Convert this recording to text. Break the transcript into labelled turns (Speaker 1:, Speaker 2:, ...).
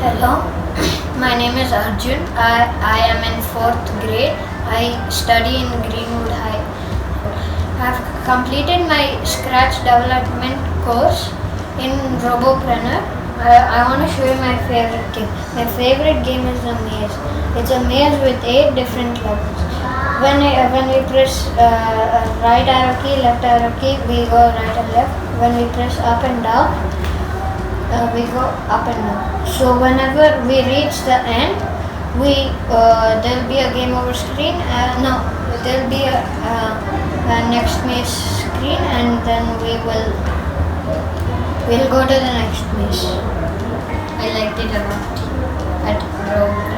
Speaker 1: Hello, my name is Arjun. I am in 4th grade. I study in Greenwood High. I have completed my Scratch development course in Roboprenr. I want to show you my favorite game. My favorite game is a maze. It's a maze with 8 different levels. When we press right arrow key, left arrow key, we go right and left. When we press up and down, we go up and down. So whenever we reach the end, there'll be a game over screen. No, there'll be a next maze screen, and then we'll go to the next maze. I liked it a lot at Roboprenr.